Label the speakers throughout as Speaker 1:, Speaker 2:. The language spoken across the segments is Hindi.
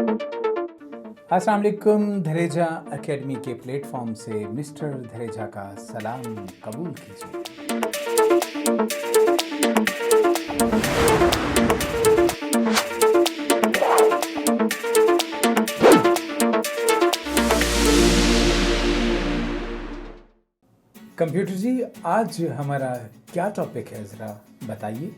Speaker 1: अस्सलाम वालेकुम। धरेजा एकेडमी के प्लेटफॉर्म से मिस्टर धरेजा का सलाम कबूल कीजिए। कंप्यूटर जी, आज हमारा क्या टॉपिक है, ज़रा बताइए।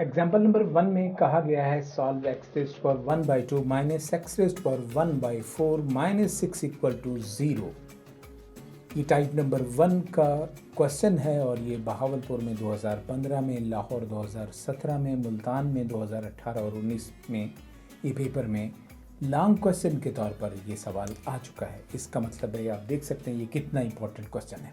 Speaker 1: एग्जाम्पल नंबर 1 में कहा गया है solve x raised to power 1/2 minus x raised to power 1/4 minus 6 equal to 0। ये टाइप नंबर 1 का क्वेश्चन है और ये बहावलपुर में 2015 में, लाहौर 2017 में, मुल्तान में 2018 और 19 में ये पेपर में लॉन्ग क्वेश्चन के तौर पर ये सवाल आ चुका है। इसका मतलब है आप देख सकते हैं ये कितना इंपॉर्टेंट क्वेश्चन है।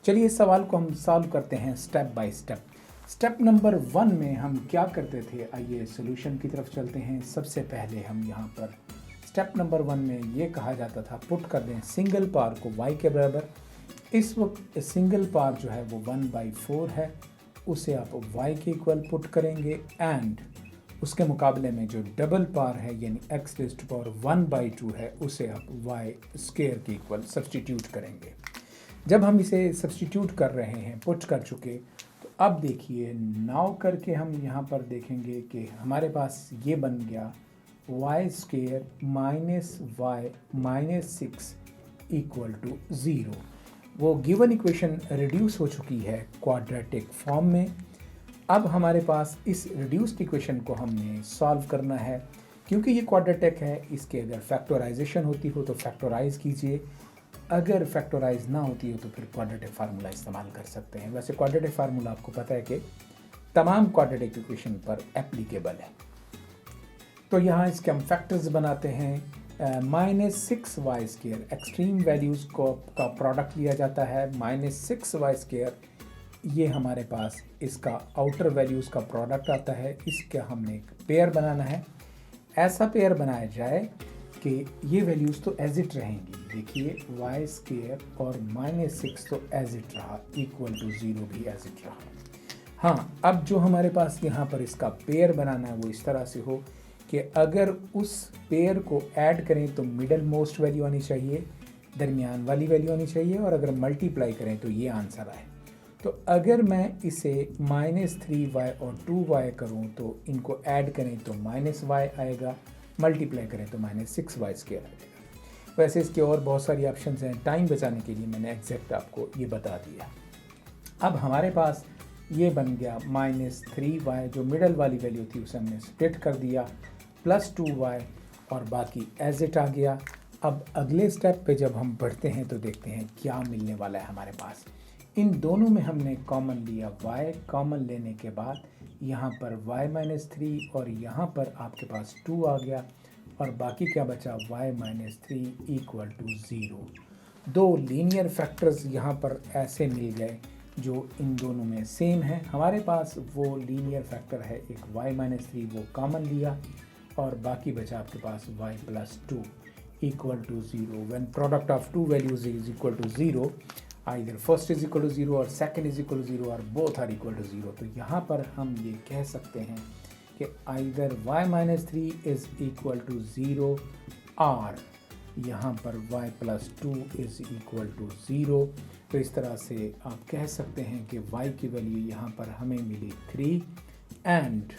Speaker 1: चलिए इस सवाल को हम सॉल्व करते हैं step by step. Step number 1 में हम क्या करते थे, आइए सॉल्यूशन की तरफ चलते हैं। सबसे पहले हम यहाँ पर स्टेप नंबर 1 में ये कहा जाता था पुट कर दें सिंगल पार को y के बराबर। इस वक्त सिंगल पार जो है वो 1/4 है, उसे आप y के इक्वल पुट करेंगे एंड उसके मुकाबले में जो डबल पार है यानी x रेज़्ड टू पावर 1/2 है उसे आप y स्क्वायर के इक्वल सब्सटीट्यूट करेंगे। जब हम इसे सब्सटीट्यूट कर रहे हैं, पुट कर चुके, तो अब देखिए नाउ करके हम यहाँ पर देखेंगे कि हमारे पास ये बन गया y square minus y minus 6 equal to 0। वो गिवन इक्वेशन रिड्यूस हो चुकी है क्वाड्रेटिक फॉर्म में। अब हमारे पास इस रिड्यूस्ड इक्वेशन को हमने सॉल्व करना है। क्योंकि ये क्वाड्रेटिक है, इसके अगर फैक्टराइजेशन होती हो तो फैक्टराइज कीजिए, अगर फैक्टराइज ना होती हो तो फिर क्वाड्रेटिक फार्मूला इस्तेमाल कर सकते हैं। वैसे क्वाड्रेटिक फार्मूला आपको पता है कि तमाम क्वाड्रेटिक इक्वेशन पर एप्लीकेबल है। तो यहाँ इसके हम फैक्टर्स बनाते हैं। Minus 6y square extreme values को का प्रोडक्ट लिया जाता है। माइनस 6y स्क्वायर ये हमारे पास इसका आउटर वैल्यूज़ का प्रोडक्ट आता है। इसका हमने एक पेयर बनाना है। ऐसा पेयर बनाया जाए कि ये वैल्यूज़ तो एज इट रहेंगी। देखिए y स्क्वायर और माइनस 6 तो एज इट रहा, इक्वल टू 0 भी एज इट रहा। हाँ, अब जो हमारे पास यहाँ पर इसका पेयर बनाना है वो इस तरह से हो कि अगर उस पेयर को ऐड करें तो मिडल मोस्ट वैल्यू आनी चाहिए, दरमियान वाली वैल्यू आनी चाहिए, और अगर मल्टीप्लाई करें तो ये आंसर आए। तो अगर मैं इसे माइनस 3y और 2y करूँ तो इनको ऐड करें तो माइनस y आएगा, मल्टीप्लाई करें तो माइनस 6y स्क्वायर आएगा। वैसे इसके और बहुत सारी ऑप्शंस हैं, टाइम बचाने के लिए मैंने एग्जैक्ट आपको ये बता दिया। अब हमारे पास ये बन गया माइनस 3y, जो मिडल वाली वैल्यू थी उसे हमने स्प्लिट कर दिया, प्लस 2y और बाकी एज इट आ गया। अब अगले स्टेप पे जब हम बढ़ते हैं तो देखते हैं क्या मिलने वाला है हमारे पास। इन दोनों में हमने कॉमन लिया y, कॉमन लेने के बाद यहाँ पर y माइनस 3 और यहाँ पर आपके पास 2 आ गया और बाकी क्या बचा, y माइनस 3 इक्वल टू 0। दो लीनियर फैक्टर्स यहाँ पर ऐसे मिल गए जो इन दोनों में सेम है। हमारे पास वो लीनियर फैक्टर है एक y माइनस 3, वो कॉमन लिया और बाकी बचा आपके पास y plus 2 equal to 0। When product of two values is equal to 0, either first is equal to 0 और सेकंड इज इक्वल टू 0 और बोथ आर इक्वल टू 0। तो यहाँ पर हम ये कह सकते हैं कि either y minus 3 is equal to 0 और यहाँ पर y plus 2 is equal to 0। तो इस तरह से आप कह सकते हैं कि y की वैल्यू यहाँ पर हमें मिली 3 एंड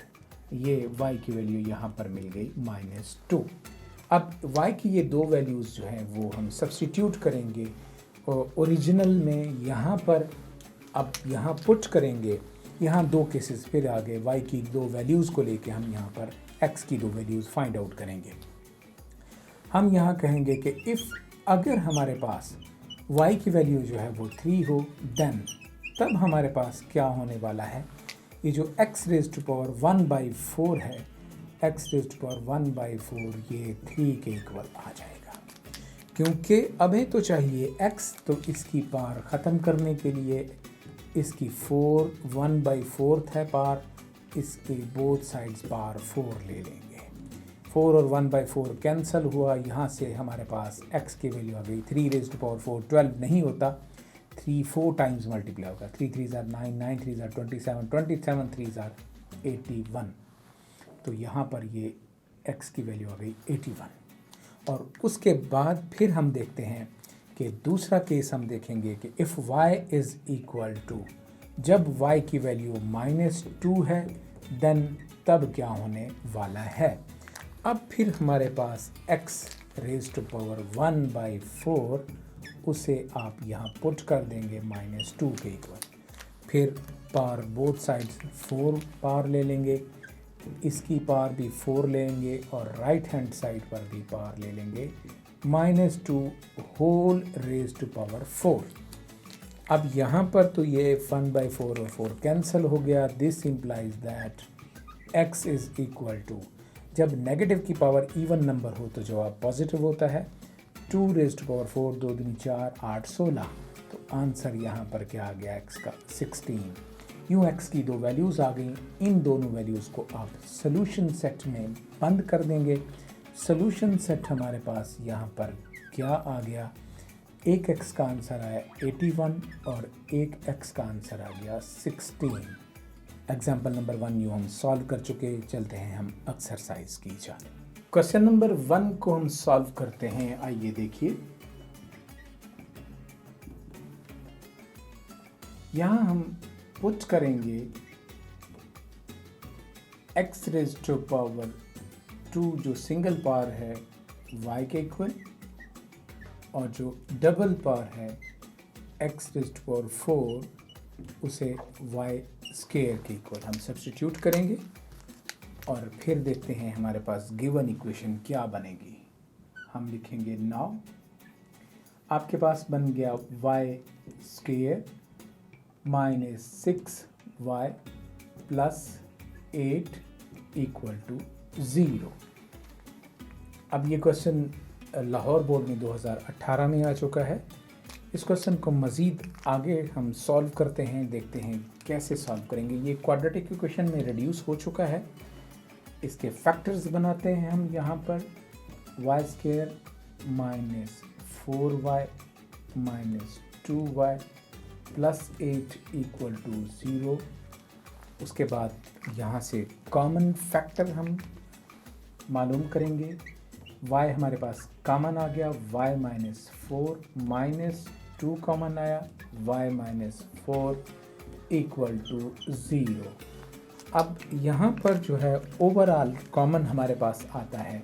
Speaker 1: ये y की वैल्यू यहाँ पर मिल गई माइनस 2। अब y की ये दो वैल्यूज़ जो हैं वो हम सब्स्टिट्यूट करेंगे ओरिजिनल में यहाँ पर। अब यहाँ पुट करेंगे, यहाँ दो केसेस फिर आ गए, y की दो वैल्यूज़ को लेके हम यहाँ पर x की दो वैल्यूज़ फाइंड आउट करेंगे। हम यहाँ कहेंगे कि इफ़ अगर हमारे पास y की वैल्यू जो है वो 3 हो देन तब हमारे पास क्या होने वाला है, ये जो x रेज़ टू पावर 1/4 है, x रेज़ टू पावर 1/4 ये 3 के इक्वल आ जाएगा। क्योंकि अभी तो चाहिए x, तो इसकी पावर ख़त्म करने के लिए इसकी 1/4 है पावर, इसके बोथ साइड्स पावर 4 ले लेंगे। 4 और 1/4 कैंसिल हुआ, यहाँ से हमारे पास x की वैल्यू आ गई 3 रेज़ टू पावर 4। 12 नहीं होता, 3 4 टाइम्स मल्टीप्लाई होगा। 3 3 ज़ार 9, 9 3 ज़ार 27, 27 3 ज़ार 81। तो यहाँ पर ये x की वैल्यू आ गई 81। और उसके बाद फिर हम देखते हैं कि दूसरा केस हम देखेंगे कि if y is equal to, जब y की वैल्यू -2 है देन तब क्या होने वाला है। अब फिर हमारे पास x रेज़ टू पावर 1/4 उसे आप यहाँ पुट कर देंगे -2 के इक्वल। फिर पावर बोथ साइड्स 4 पावर ले लेंगे, इसकी पावर भी 4 लेंगे और राइट हैंड साइड पर भी पावर ले लेंगे -2 होल रेज़ टू पावर 4। अब यहाँ पर तो ये 1/4 और 4 कैंसिल हो गया। This implies that x is equal to, जब नेगेटिव की पावर इवन नंबर हो तो जवाब पॉजिटिव होता है। 2 रेज़ टू पावर 4, 2 दूनी 4, 8 16। तो आंसर यहाँ पर क्या आ गया x का 16। यूँ x की दो वैल्यूज़ आ गई, इन दोनों वैल्यूज़ को आप सोल्यूशन सेट में बंद कर देंगे। सोल्यूशन सेट हमारे पास यहाँ पर क्या आ गया, एक x का आंसर आया 81 और एक x का आंसर आ गया 16। एग्जाम्पल नंबर 1 यूँ हम सॉल्व कर चुके। चलते हैं हम एक्सरसाइज की जाने। क्वेश्चन नंबर 1 को हम सॉल्व करते हैं। आइए देखिए, यहाँ हम पुट करेंगे x रेज़ टू पावर 2 जो सिंगल पावर है y के इक्वल, और जो डबल पावर है x रेज़ टू पावर 4 उसे y स्क्वायर के इक्वल हम सब्स्टिट्यूट करेंगे और फिर देखते हैं हमारे पास गिवन इक्वेशन क्या बनेगी। हम लिखेंगे नाउ, आपके पास बन गया y square -6y plus 8 equal to 0। अब ये क्वेश्चन लाहौर बोर्ड में 2018 में आ चुका है। इस क्वेश्चन को मज़ीद आगे हम सॉल्व करते हैं, देखते हैं कैसे सॉल्व करेंगे। ये क्वाड्रेटिक इक्वेशन में रिड्यूस हो चुका है। इसके फैक्टर्स बनाते हैं हम यहाँ पर, y square -4y -2y plus 8 equal to 0। उसके बाद यहाँ से कॉमन फैक्टर हम मालूम करेंगे। y हमारे पास कॉमन आ गया, y -4 -2 कॉमन आया, y -4 इक्वल टू 0। अब यहाँ पर जो है ओवरऑल कॉमन हमारे पास आता है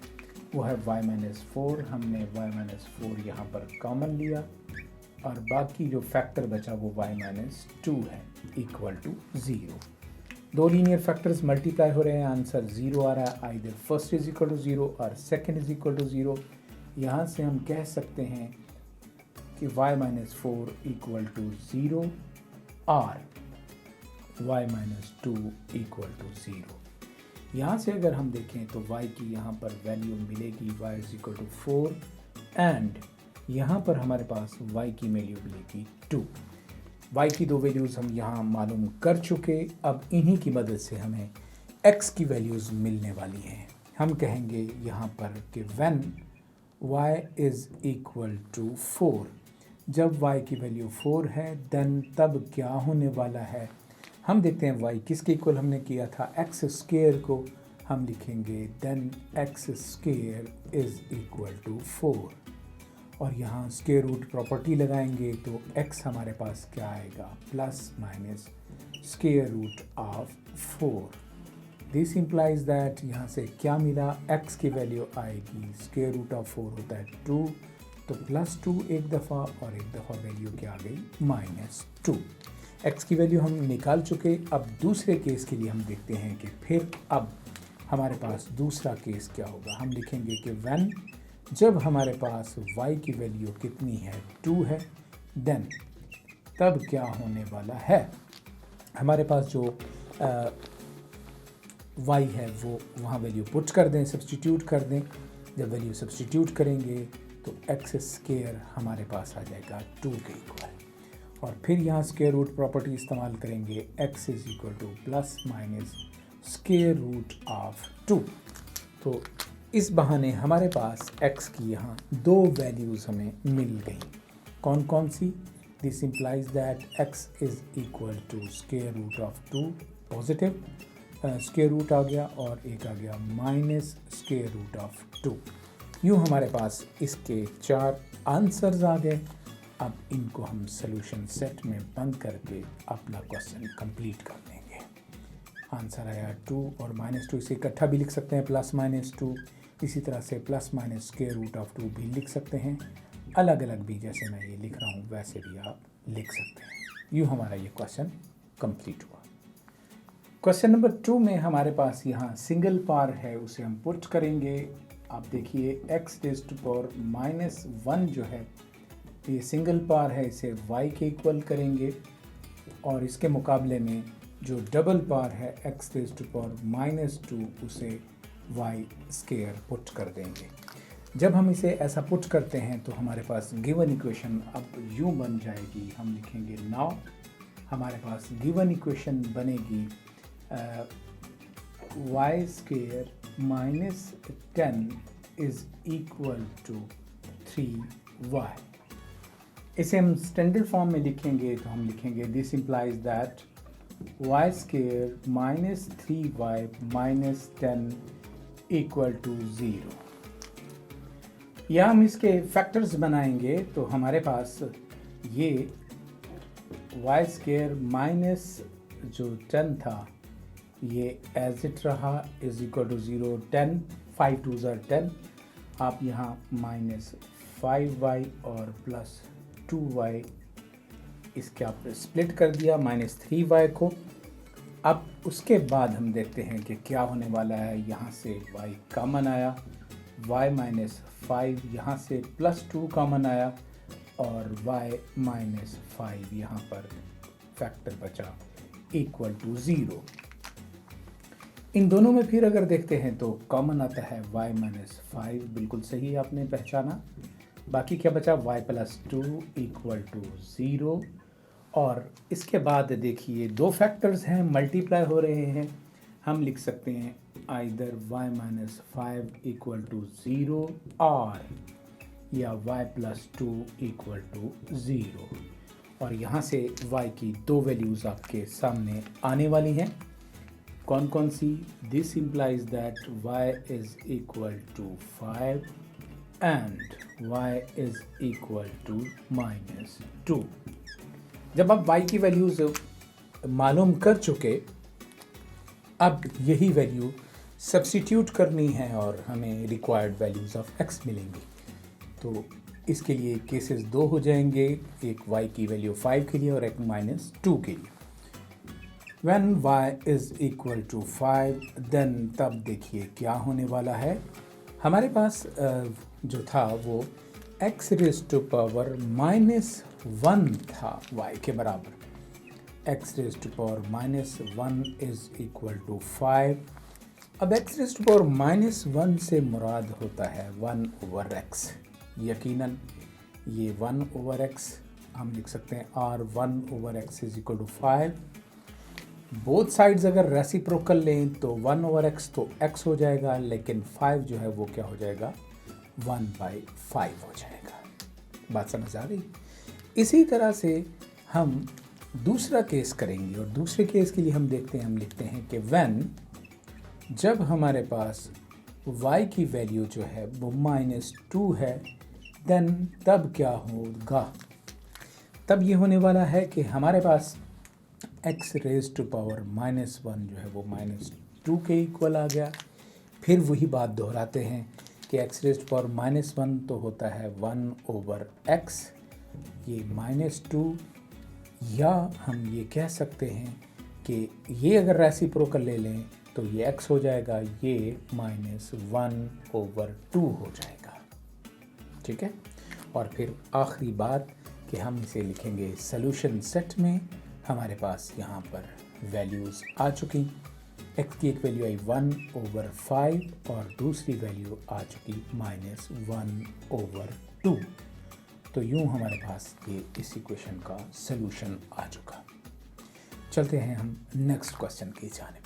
Speaker 1: वो है y -4। हमने y -4 यहाँ पर कॉमन लिया और बाकी जो फैक्टर बचा वो y -2 है इक्वल टू 0। दो लीनियर फैक्टर्स मल्टीप्लाई हो रहे हैं, आंसर 0 आ रहा है। Either first is equal to 0 और सेकंड इज इक्वल टू 0। यहाँ से हम कह सकते हैं कि y -4 इक्वल टू 0 और y -2 इक्वल टू 0। यहाँ से अगर हम देखें तो y की यहाँ पर वैल्यू मिलेगी y is equal to 4 and यहाँ पर हमारे पास y की वैल्यू मिलेगी 2। y की दो वैल्यूज़ हम यहाँ मालूम कर चुके। अब इन्हीं की मदद से हमें x की वैल्यूज़ मिलने वाली हैं। हम कहेंगे यहाँ पर कि when y is equal to 4, जब y की वैल्यू 4 है देन तब क्या होने वाला है। हम देखते हैं y किसके इक्वल हमने किया था, x स्क्वायर को। हम लिखेंगे then x square is equal to 4 और यहाँ स्क्वायर रूट प्रॉपर्टी लगाएंगे तो x हमारे पास क्या आएगा, plus minus square root of 4। This implies that यहाँ से क्या मिला, x की वैल्यू आएगी, स्क्वायर रूट ऑफ 4 होता है 2, तो +2 एक दफ़ा और एक दफ़ा वैल्यू क्या आ गई, -2। x की वैल्यू हम निकाल चुके। अब दूसरे केस के लिए हम देखते हैं कि फिर अब हमारे पास दूसरा केस क्या होगा। हम लिखेंगे कि when जब हमारे पास y की वैल्यू कितनी है 2 है, देन तब क्या होने वाला है, हमारे पास जो y है वो वहाँ वैल्यू पुट कर दें, सब्सटीट्यूट कर दें। जब वैल्यू सब्सटीट्यूट करेंगे तो एक्स स्क्वायर हमारे पास आ जाएगा 2 के इक्वल, और फिर यहाँ स्क्वायर रूट प्रॉपर्टी इस्तेमाल करेंगे, x is equal to plus minus square root of 2। तो इस बहाने हमारे पास x की यहाँ दो वैल्यूज़ हमें मिल गई। कौन कौन सी? This implies that x is equal to square root of 2 positive square root आ गया, और एक आ गया माइनस स्क्वायर रूट ऑफ 2। यूँ हमारे पास इसके 4 आंसर्स आ गए। अब इनको हम सोल्यूशन सेट में बंद करके अपना क्वेश्चन कंप्लीट कर देंगे। आंसर आया 2 और -2, इसे इकट्ठा भी लिख सकते हैं प्लस माइनस 2, इसी तरह से plus minus square root of 2 भी लिख सकते हैं। अलग अलग भी, जैसे मैं ये लिख रहा हूँ वैसे भी आप लिख सकते हैं। यूँ हमारा ये क्वेश्चन कंप्लीट हुआ। क्वेश्चन नंबर 2 में हमारे पास यहाँ सिंगल पार है, उसे हम पुट करेंगे। आप देखिए x रेज़ टू पावर -1 जो है ये सिंगल पार है, इसे y के इक्वल करेंगे, और इसके मुकाबले में जो डबल पार है x रेज़ टू पावर -2 उसे y स्क्वायर पुट कर देंगे। जब हम इसे ऐसा पुट करते हैं तो हमारे पास गिवन इक्वेशन अब यूँ बन जाएगी। हम लिखेंगे नाउ, हमारे पास गिवन इक्वेशन बनेगी y square -10 is equal to 3y। इसे हम स्टैंडर्ड फॉर्म में लिखेंगे तो हम लिखेंगे this implies that y square -3y -10 equal to 0। या हम इसके फैक्टर्स बनाएंगे तो हमारे पास ये y स्क्वायर माइनस जो 10 था ये एज इट रहा, इज इक्वल टू 0। 10 5 2 10, आप यहाँ -5y और प्लस 2y इसके आप स्प्लिट कर दिया -3y को। अब उसके बाद हम देखते हैं कि क्या होने वाला है। यहाँ से y कॉमन आया, y -5 यहाँ से +2 कॉमन आया, और y -5 यहाँ पर फैक्टर बचा इक्वल टू 0। इन दोनों में फिर अगर देखते हैं तो कॉमन आता है y -5, बिल्कुल सही आपने पहचाना। बाकी क्या बचा, y +2 इक्वल टू 0। और इसके बाद देखिए दो फैक्टर्स हैं, मल्टीप्लाई हो रहे हैं। हम लिख सकते हैं आइदर y -5 इक्वल टू 0 और या y +2 इक्वल टू 0। और यहाँ से y की दो वैल्यूज़ आपके सामने आने वाली हैं। कौन कौन सी? This implies that y is equal to 5 and y is equal to -2। जब आप y की वैल्यूज़ मालूम कर चुके, अब यही वैल्यू सब्स्टिट्यूट करनी है और हमें रिक्वायर्ड वैल्यूज़ ऑफ x मिलेंगी। तो इसके लिए केसेस दो हो जाएंगे, एक y की वैल्यू 5 के लिए और एक -2 के लिए। When y is equal to 5 then तब देखिए क्या होने वाला है। हमारे पास जो था वो x रेज़ टू पावर -1 था y के बराबर। x raise to power -1 is equal to 5। अब x रेज़ टू पावर -1 से मुराद होता है 1/x। यकीनन ये 1/x हम लिख सकते हैं, और 1/x is equal to 5। Both sides अगर रेसिप्रोकल लें तो 1/x तो x हो जाएगा, लेकिन 5 जो है वो क्या हो जाएगा, 1/5 हो जाएगा। बात समझ आ रही? इसी तरह से हम दूसरा केस करेंगे, और दूसरे केस के लिए हम देखते हैं, हम लिखते हैं कि when जब हमारे पास y की वैल्यू जो है वो -2 है, देन तब क्या होगा। तब ये होने वाला है कि हमारे पास x रेज़ टू पावर -1 जो है वो -2 के इक्वल आ गया। फिर वही बात दोहराते हैं कि x रेज़ टू पावर -1 तो होता है 1/x, ये -2, या हम ये कह सकते हैं कि ये अगर रेसिप्रोकल ले लें तो ये x हो जाएगा, ये -1/2 हो जाएगा। ठीक है। और फिर आखिरी बात कि हम इसे लिखेंगे सॉल्यूशन सेट में। हमारे पास यहाँ पर वैल्यूज़ आ चुकी। x की एक वैल्यू आई 1/5 और दूसरी वैल्यू आ चुकी -1/2। तो यूँ हमारे पास ये इस इक्वेशन का सलूशन आ चुका। चलते हैं हम नेक्स्ट क्वेश्चन की जानिब।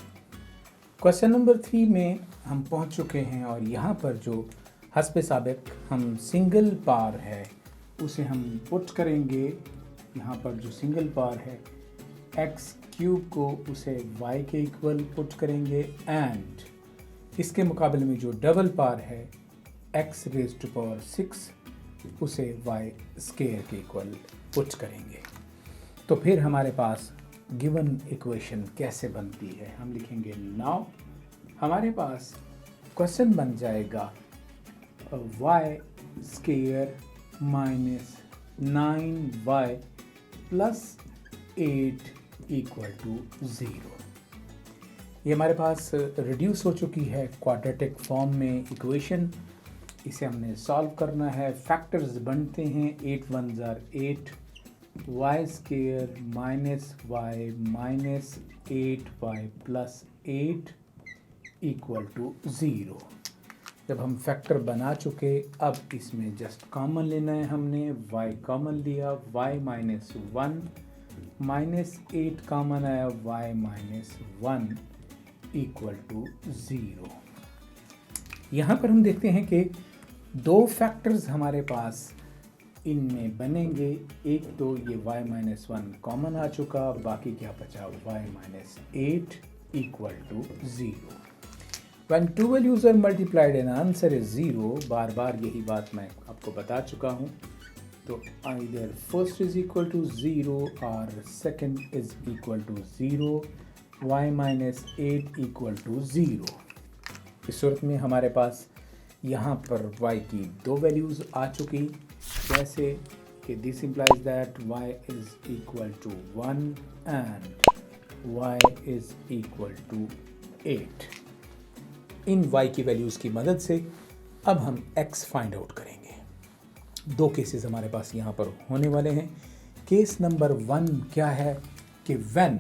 Speaker 1: क्वेश्चन नंबर 3 में हम पहुंच चुके हैं और यहाँ पर जो हस्ब साबिक हम सिंगल पार है उसे हम पुट करेंगे। यहाँ पर जो सिंगल पार है x³ को उसे y के इक्वल पुट करेंगे एंड इसके मुकाबले में जो डबल पार है x⁻6 उसे y² के इक्वल पुट करेंगे। तो फिर हमारे पास गिवन इक्वेशन कैसे बनती है, हम लिखेंगे नाउ। हमारे पास क्वेश्चन बन जाएगा y² - 9y + 8 = 0। ये हमारे पास रिड्यूस हो चुकी है क्वाड्रेटिक फॉर्म में इक्वेशन। इसे हमने सॉल्व करना है। फैक्टर्स बनते हैं 8 × 1 = 8, y² - y -8y + 8 = 0। जब हम फैक्टर बना चुके, अब इसमें जस्ट कॉमन लेना है। हमने y कॉमन लिया, y - 1 -8 कॉमन आया, y - 1 = 0। यहाँ पर हम देखते हैं कि दो फैक्टर्स हमारे पास इनमें बनेंगे। एक तो ये y - 1 कॉमन आ चुका, बाकी क्या बचा, y - 8 = 0। When two values are multiplied and answer is 0, बार बार यही बात मैं आपको बता चुका हूँ। तो either first is equal to 0 or second is equal to 0, y - 8 = 0। इस सूरत में हमारे पास यहाँ पर y की दो वैल्यूज़ आ चुकी, जैसे कि this implies that y is equal to 1 and y is equal to 8। In y की वैल्यूज़ की मदद से अब हम x फाइंड आउट करेंगे। दो केसेस हमारे पास यहाँ पर होने वाले हैं। केस नंबर 1 क्या है कि व्हेन,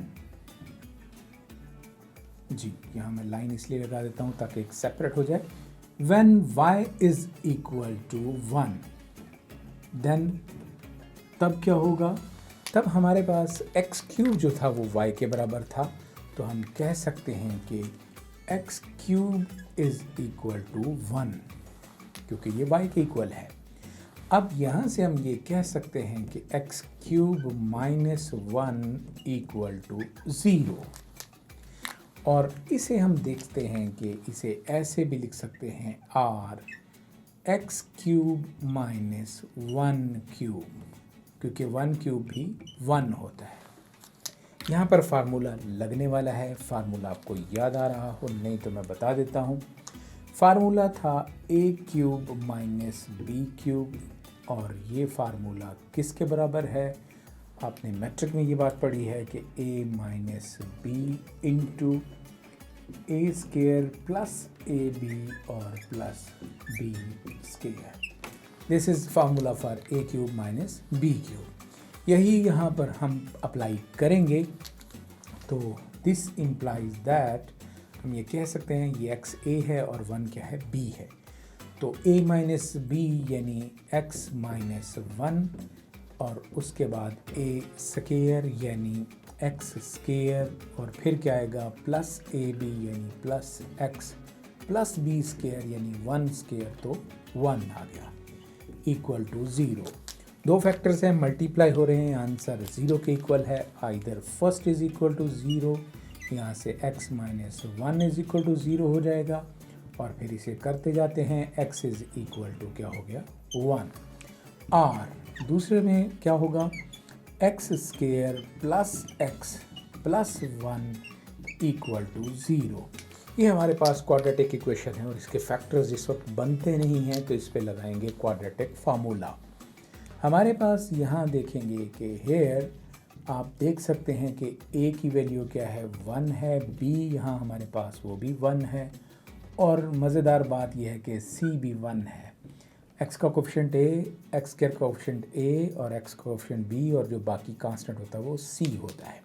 Speaker 1: जी यहाँ मैं लाइन इसलिए लगा देता हूँ ताकि एक सेपरेट हो जाए। When y is equal to 1, then तब क्या होगा, तब हमारे पास x³ जो था वो y के बराबर था। तो हम कह सकते हैं कि x³ इज इक्वल टू 1, क्योंकि ये y के इक्वल है। अब यहाँ से हम ये कह सकते हैं कि x³ - 1 = 0। और इसे हम देखते हैं कि इसे ऐसे भी लिख सकते हैं r x³ - 1³, क्योंकि 1³ भी 1 होता है। यहाँ पर फार्मूला लगने वाला है। फार्मूला आपको याद आ रहा हो, नहीं तो मैं बता देता हूँ। फार्मूला था a³ - b³ और ये फार्मूला किसके बराबर है, आपने मैट्रिक में ये बात पढ़ी है कि a - b × a² + ab और + b²। This is formula for a³ - b³। यही यहाँ पर हम अप्लाई करेंगे। तो दिस इम्प्लाइज दैट हम ये कह सकते हैं ये x a है और 1 क्या है, b है। तो a - b यानी x - 1 और उसके बाद a² यानी x² और फिर क्या आएगा +ab यानी +x +b² यानी 1² तो 1 आ गया = 0। दो फैक्टर्स हैं, मल्टीप्लाई हो रहे हैं, आंसर 0 के इक्वल है। Either first is equal to 0, यहाँ से x - 1 = 0 हो जाएगा और फिर इसे करते जाते हैं। x इज इक्वल टू क्या हो गया 1, और दूसरे में क्या होगा x² + x + 1 = 0। ये हमारे पास क्वाड्रेटिक इक्वेशन है और इसके फैक्टर्स इस वक्त बनते नहीं हैं, तो इस पे लगाएंगे क्वाड्रेटिक फार्मूला। हमारे पास यहाँ देखेंगे कि हेयर आप देख सकते हैं कि a की वैल्यू क्या है 1 है, b यहाँ हमारे पास वो भी 1 है और मज़ेदार बात यह है कि c भी 1 है। एक्स का कोफिशिएंट ए, एक्स स्क्वायर का कोफिशिएंट ए और एक्स का कोफिशिएंट बी और जो बाकी कांस्टेंट होता है वो सी होता है।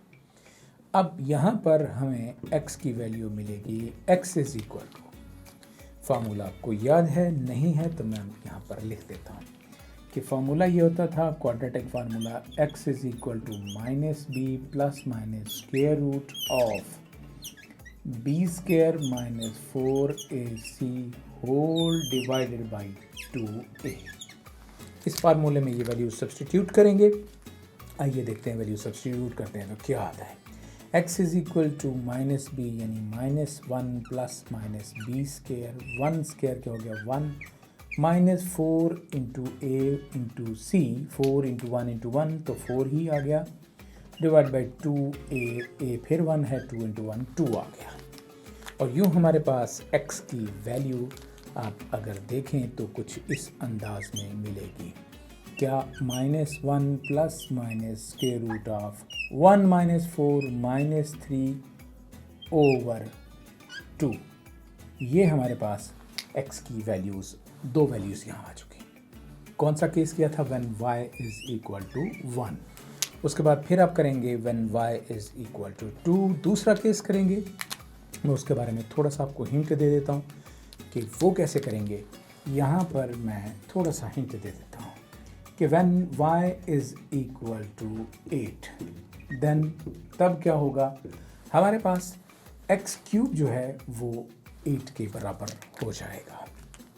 Speaker 1: अब यहाँ पर हमें x की वैल्यू मिलेगी x is equal to, formula आपको याद है नहीं है तो मैं यहाँ पर लिख देता हूँ कि फार्मूला ये होता था quadratic formula x is equal to minus b plus minus square root of b square minus 4ac whole divided by 2a। इस फार्मूले में ये वैल्यू सब्सटीट्यूट करेंगे। आइए देखते हैं वैल्यू सब्सटीट्यूट करते हैं तो क्या आता है। x is equal to minus B यानी minus 1 plus minus B square, 1 square क्या हो गया 1, minus 4 into A into C, 4 into 1 into 1 तो 4 ही आ गया, डिवाइड बाई 2a फिर 1 है, 2 इंटू 1 2 आ गया। और यूँ हमारे पास x की वैल्यू आप अगर देखें तो कुछ इस अंदाज में मिलेगी, क्या minus 1 plus minus square root of 1 minus 4 minus 3 over 2। ये हमारे पास x की वैल्यूज़, दो वैल्यूज़ यहाँ आ चुकी। कौन सा केस किया था, when y is equal to 1। उसके बाद फिर आप करेंगे when y is equal to 2। दूसरा केस करेंगे, मैं उसके बारे में थोड़ा सा आपको हिंट दे देता हूँ कि वो कैसे करेंगे। यहाँ पर मैं थोड़ा सा हिंट दे देता हूँ कि when y is equal to 8 then तब क्या होगा, हमारे पास x क्यूब जो है वो 8 के बराबर हो जाएगा।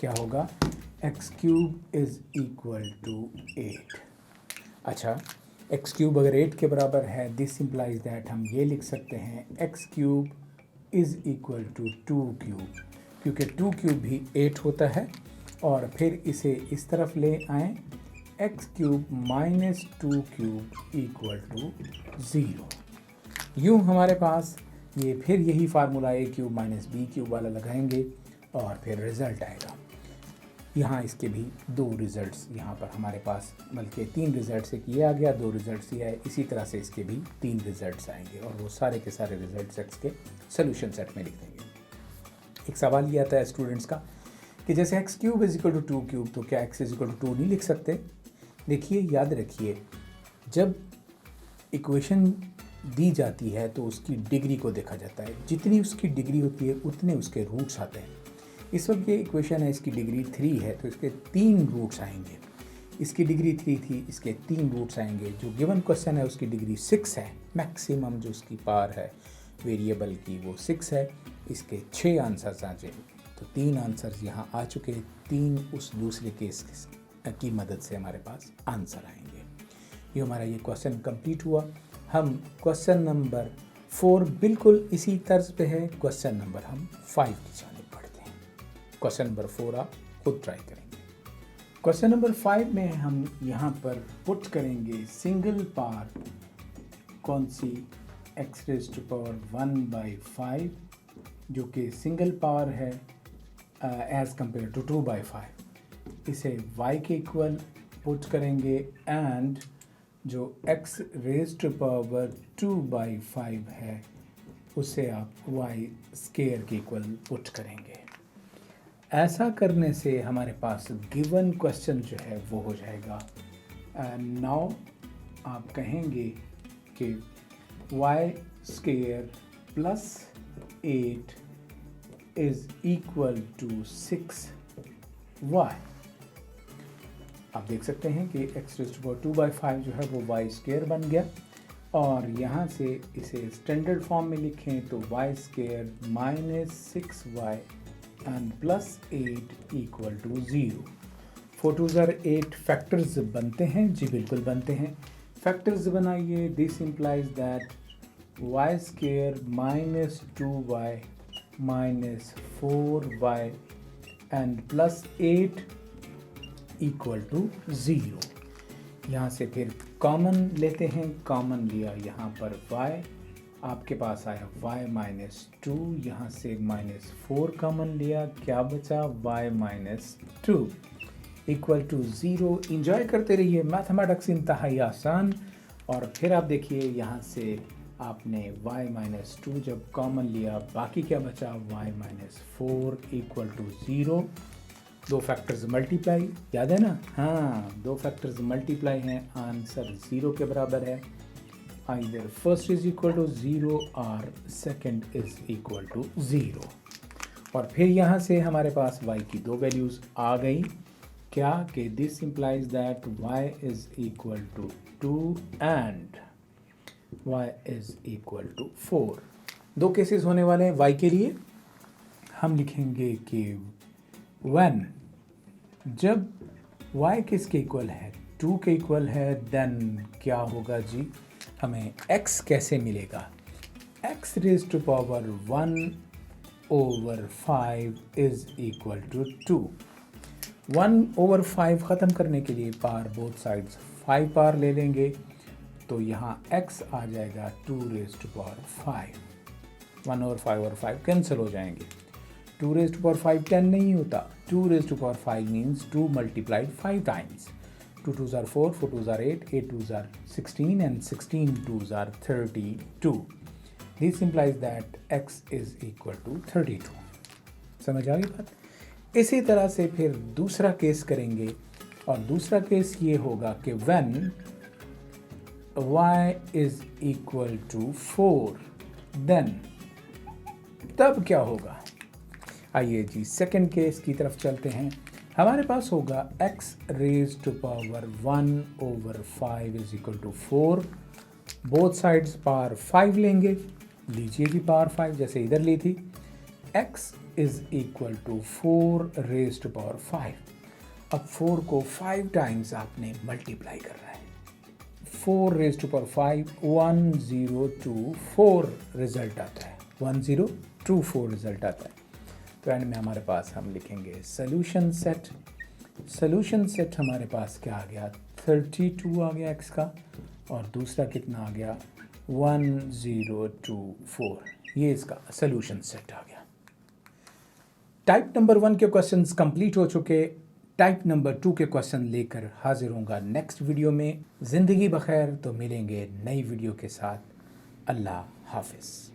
Speaker 1: क्या होगा, x cube is equal to 8। अच्छा, x क्यूब अगर 8 के बराबर है, दिस इम्प्लाइज दैट हम ये लिख सकते हैं x cube is equal to 2 cube, क्योंकि 2 क्यूब भी 8 होता है। और फिर इसे इस तरफ ले आएँ, x cube minus 2 cube equal to 0। यूँ हमारे पास ये फिर यही फार्मूला a cube minus b cube वाला लगाएंगे और फिर रिज़ल्ट आएगा। यहाँ इसके भी दो रिज़ल्ट्स यहाँ पर हमारे पास, बल्कि 3 रिज़ल्ट्स, एक ये आ गया, 2 रिज़ल्ट्स ये आए, इसी तरह से इसके भी 3 रिज़ल्ट्स आएंगे और वो सारे के सारे रिज़ल्ट्स एक्स के सोल्यूशन सेट में लिख देंगे। एक सवाल ये आता है स्टूडेंट्स का कि जैसे x cube is equal to 2 cube, तो क्या एक्स इज इक्वल टू 2 नहीं लिख सकते। देखिए, याद रखिए, जब इक्वेशन दी जाती है तो उसकी डिग्री को देखा जाता है, जितनी उसकी डिग्री होती है उतने उसके रूट्स आते हैं। इस वक्त ये इक्वेशन है, इसकी डिग्री 3 है तो इसके 3 रूट्स आएंगे। इसकी डिग्री 3 थी, इसके 3 रूट्स आएंगे। जो गिवन क्वेश्चन है उसकी डिग्री 6 है, मैक्सिमम जो उसकी पावर है वेरिएबल की वो 6 है। इसके 6 आंसर्स आ जाए तो 3 आंसर्स यहाँ आ चुके, 3 उस दूसरे केस की मदद से हमारे पास आंसर आएंगे। ये हमारा ये क्वेश्चन कंप्लीट हुआ। हम क्वेश्चन नंबर 4 बिल्कुल इसी तर्ज पे है, क्वेश्चन नंबर हम 5 की जानिब बढ़ते हैं। क्वेश्चन नंबर 4 आप खुद ट्राई करेंगे। क्वेश्चन नंबर 5 में हम यहाँ पर पुट करेंगे सिंगल पावर, कौन सी, x रेज़ टू पावर 1/5, जो कि सिंगल पावर है एज़ कम्पेयर टू 2/5। इसे y के इक्वल पुट करेंगे एंड जो x रेज़ टू पावर 2/5 है उसे आप y स्क्वायर के इक्वल पुट करेंगे। ऐसा करने से हमारे पास गिवन क्वेश्चन जो है वो हो जाएगा। नाउ आप कहेंगे कि y square plus 8 is equal to 6y। आप देख सकते हैं कि x रेज़ टू पावर 2/5 जो है वो y स्क्वायर बन गया, और यहाँ से इसे स्टैंडर्ड फॉर्म में लिखें तो y square minus 6y and plus 8 equal to 0। 4 2 ज़ार 8 फैक्टर्स बनते हैं, जी बिल्कुल बनते हैं। फैक्टर्स बनाइए, this implies that y square minus 2y minus 4y and plus 8 equal to 0। यहाँ से फिर कॉमन लेते हैं, कॉमन लिया यहाँ पर y, आपके पास आया y माइनस 2, यहाँ से माइनस 4 कॉमन लिया, क्या बचा y minus 2 equal to 0। Enjoy करते रहिए, मैथमेटिक्स इंतहाई आसान। और फिर आप देखिए यहाँ से आपने y माइनस 2 जब कॉमन लिया, बाकी क्या बचा y माइनस 4 इक्वल टू 0। दो फैक्टर्स मल्टीप्लाई, याद है ना? हाँ, दो फैक्टर्स मल्टीप्लाई हैं, आंसर 0 के बराबर है। Either first is equal to 0 और सेकंड इज इक्वल टू 0। और फिर यहाँ से हमारे पास y की दो वैल्यूज़ आ गई। क्या कि this implies that y is equal to 2 and y is equal to 4। दो केसेस होने वाले हैं y के लिए। हम लिखेंगे कि when जब y किसके इक्वल है, 2 के इक्वल है, देन क्या होगा जी, हमें x कैसे मिलेगा? x raise to power 1 over 5 is equal to 2। 1 over 5 ख़त्म करने के लिए पार बोथ साइड्स 5 पार ले लेंगे, तो यहाँ x आ जाएगा 2 रेज टू पावर 5। 1 over 5 और 5 कैंसिल हो जाएंगे। 2 रेज टू पावर 5 10 नहीं होता। 2 raise to power 5 means 2 multiplied 5 times. 2 2s are 4, 4 2s are 8, 8 2s are 16 and 16 2s are 32। This implies that x is equal to 32। समझ आ गई बात? इसी तरह से फिर दूसरा केस करेंगे, और दूसरा केस ये होगा कि when y is equal to 4, then तब क्या होगा? आइए जी सेकंड केस की तरफ चलते हैं। हमारे पास होगा x raise to power 1 over 5 is equal to 4। Both sides power 5 लेंगे, लीजिए जी पावर 5 जैसे इधर ली थी। x is equal to 4 raise to power 5। अब 4 को 5 टाइम्स आपने मल्टीप्लाई करना है। 4 रेज टू पावर 5 1024 रिजल्ट आता है। 1024 रिजल्ट आता है। तो एंड में हमारे पास हम लिखेंगे सोल्यूशन सेट। सोल्यूशन सेट हमारे पास क्या आ गया? 32 आ गया x का, और दूसरा कितना आ गया? 1024। ये इसका सोल्यूशन सेट आ गया। टाइप नंबर 1 के क्वेश्चंस कंप्लीट हो चुके। टाइप नंबर 2 के क्वेश्चन लेकर हाजिर होऊंगा नेक्स्ट वीडियो में। ज़िंदगी बखैर, तो मिलेंगे नई वीडियो के साथ। अल्लाह हाफिज़।